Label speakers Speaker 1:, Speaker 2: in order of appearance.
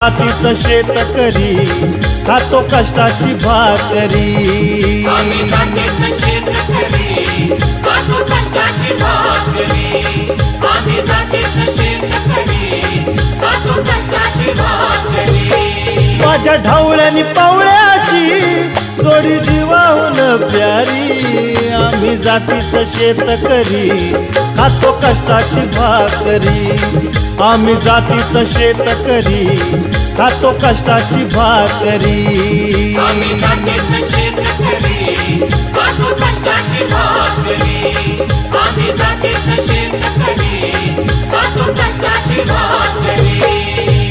Speaker 1: जातीचं शेतकरी खातो कष्टाची भाकरी।
Speaker 2: आम्ही जातीचं शेतकरी खातो कष्टाची भाकरी। आम्ही जातीचं शेतकरी खातो कष्टाची भाकरी।
Speaker 1: माझ्या ढवळ्यानी पावळ्याची जोडी जीवाहून प्यारी। आम्ही जातीचं शेतकरी खातो कष्टाची भाकरी। आम्ही जातीचं शेतकरी खातो कष्टाची भाकरी।
Speaker 2: आम्ही जातीचं शेतकरी खातो कष्टाची भाकरी। आम्ही जातीचं शेतकरी खातो कष्टाची भाकरी।